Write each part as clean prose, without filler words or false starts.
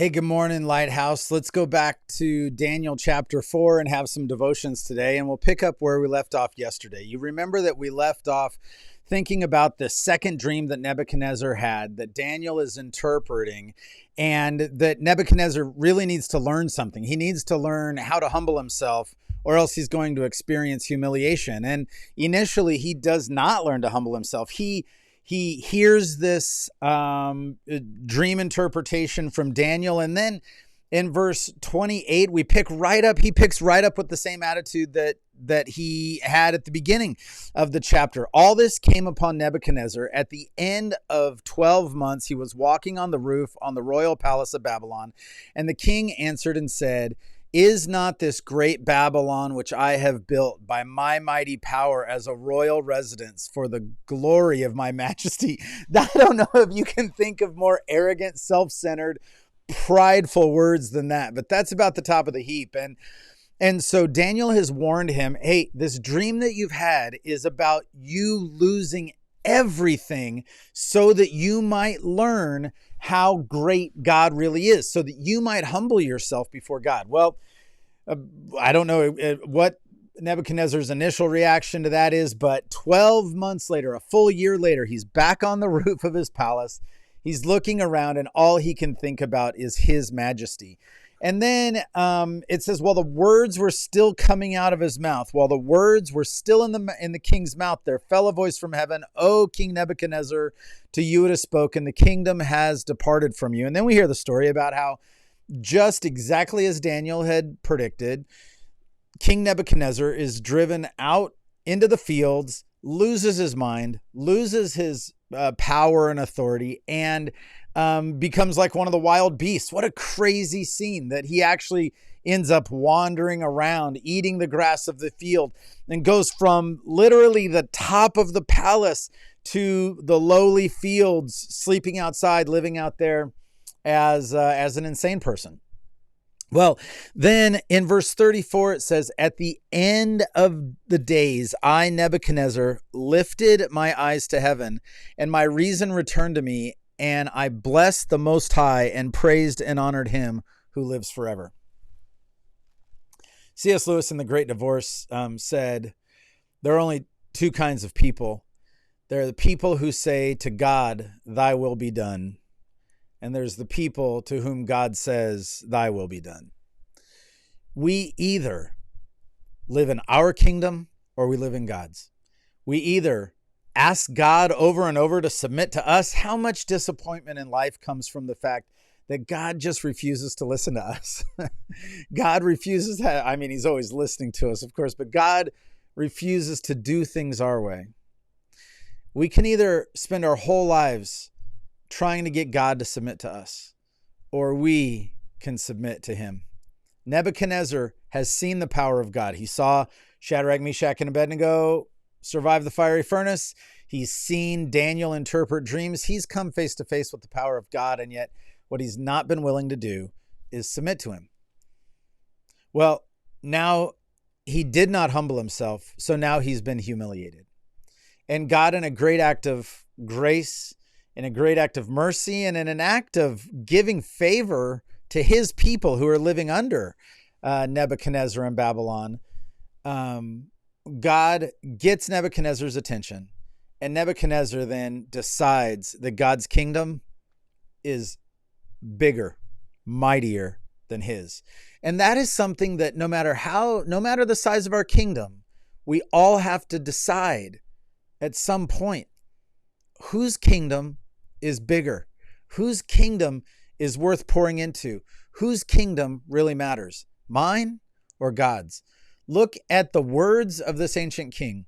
Hey, good morning, Lighthouse. Let's go back to Daniel chapter 4 and have some devotions today, and we'll pick up where we left off yesterday. You remember that we left off thinking about the second dream that Nebuchadnezzar had, that Daniel is interpreting, and that Nebuchadnezzar really needs to learn something. He needs to learn how to humble himself, or else he's going to experience humiliation. And initially, he does not learn to humble himself. He hears this dream interpretation from Daniel. And then in verse 28, he picks right up with the same attitude that he had at the beginning of the chapter. All this came upon Nebuchadnezzar at the end of 12 months. He was walking on the roof on the royal palace of Babylon. And the king answered and said, "Is not this great Babylon, which I have built by my mighty power as a royal residence for the glory of my majesty?" I don't know if you can think of more arrogant, self-centered, prideful words than that, but that's about the top of the heap. And so Daniel has warned him, hey, this dream that you've had is about you losing everything so that you might learn how great God really is, so that you might humble yourself before God. Well, I don't know what Nebuchadnezzar's initial reaction to that is, but 12 months later, a full year later, he's back on the roof of his palace. He's looking around and all he can think about is his majesty. And then it says, while the words were still coming out of his mouth, while the words were still in the king's mouth, there fell a voice from heaven, "O King Nebuchadnezzar, to you it has spoken, the kingdom has departed from you." And then we hear the story about how, just exactly as Daniel had predicted, King Nebuchadnezzar is driven out into the fields, loses his mind, loses his power and authority, and becomes like one of the wild beasts. What a crazy scene that he actually ends up wandering around, eating the grass of the field, and goes from literally the top of the palace to the lowly fields, sleeping outside, living out there as an insane person. Well, then in verse 34, it says, "At the end of the days, I, Nebuchadnezzar, lifted my eyes to heaven, and my reason returned to me, and I blessed the Most High and praised and honored him who lives forever." C.S. Lewis in The Great Divorce said, there are only two kinds of people. There are the people who say to God, "Thy will be done." And there's the people to whom God says, "Thy will be done." We either live in our kingdom or we live in God's. We either ask God over and over to submit to us. How much disappointment in life comes from the fact that God just refuses to listen to us. God refuses to, he's always listening to us, of course, but God refuses to do things our way. We can either spend our whole lives trying to get God to submit to us, or we can submit to him. Nebuchadnezzar has seen the power of God. He saw Shadrach, Meshach, and Abednego survive the fiery furnace. He's seen Daniel interpret dreams. He's come face to face with the power of God, and yet what he's not been willing to do is submit to him. Well, now he did not humble himself, so now he's been humiliated. And God, in a great act of grace, in a great act of mercy, and in an act of giving favor to his people who are living under Nebuchadnezzar in Babylon, God gets Nebuchadnezzar's attention, and Nebuchadnezzar then decides that God's kingdom is bigger, mightier than his. And that is something that no matter the size of our kingdom, we all have to decide at some point, whose kingdom is bigger? Whose kingdom is worth pouring into? Whose kingdom really matters? Mine or God's? Look at the words of this ancient king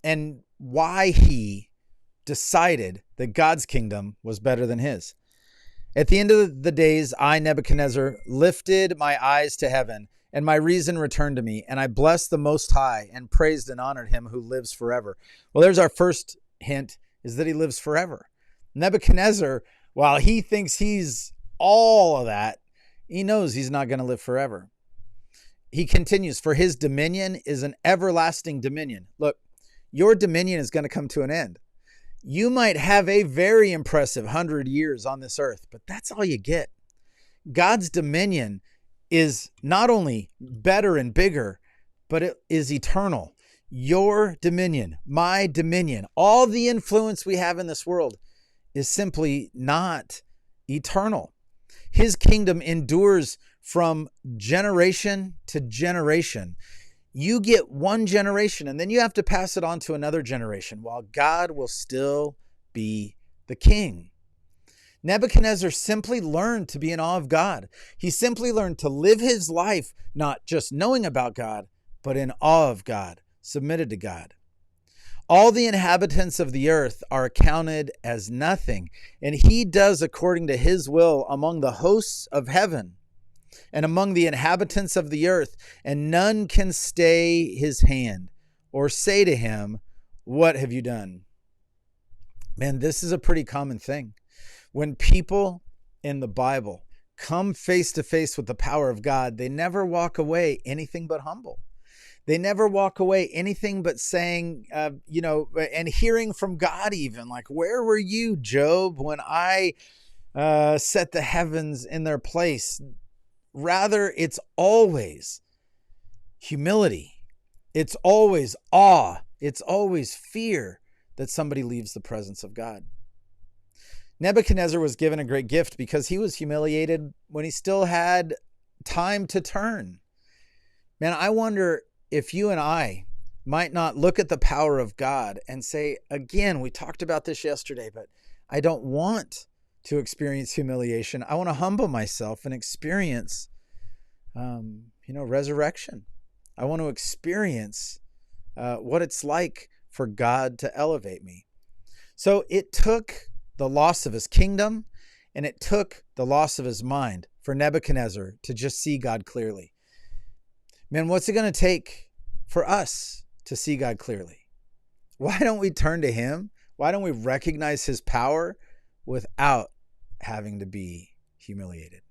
and why he decided that God's kingdom was better than his. "At the end of the days, I, Nebuchadnezzar, lifted my eyes to heaven, and my reason returned to me, and I blessed the Most High and praised and honored him who lives forever." Well, there's our first hint, is that he lives forever. Nebuchadnezzar, while he thinks he's all of that, he knows he's not going to live forever. He continues, "For his dominion is an everlasting dominion." Look, your dominion is going to come to an end. You might have a very impressive 100 years on this earth, but that's all you get. God's dominion is not only better and bigger, but it is eternal. Your dominion, my dominion, all the influence we have in this world is simply not eternal. His kingdom endures from generation to generation. You get one generation and then you have to pass it on to another generation while God will still be the king. Nebuchadnezzar simply learned to be in awe of God. He simply learned to live his life not just knowing about God, but in awe of God, submitted to God. All the inhabitants of the earth are counted as nothing, and he does according to his will among the hosts of heaven and among the inhabitants of the earth, and none can stay his hand or say to him, "What have you done?" Man, this is a pretty common thing. When people in the Bible come face to face with the power of God, they never walk away anything but humble. They never walk away anything but saying, and hearing from God even, like, where were you, Job, when I set the heavens in their place? Rather, it's always humility. It's always awe. It's always fear that somebody leaves the presence of God. Nebuchadnezzar was given a great gift because he was humiliated when he still had time to turn. Man, I wonder if you and I might not look at the power of God and say, again, we talked about this yesterday, but I don't want to experience humiliation. I want to humble myself and experience, resurrection. I want to experience what it's like for God to elevate me. So it took the loss of his kingdom and it took the loss of his mind for Nebuchadnezzar to just see God clearly. Man, what's it going to take for us to see God clearly? Why don't we turn to him? Why don't we recognize his power without having to be humiliated?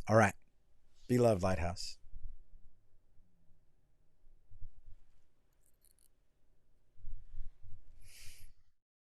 All right. Be loved, Lighthouse.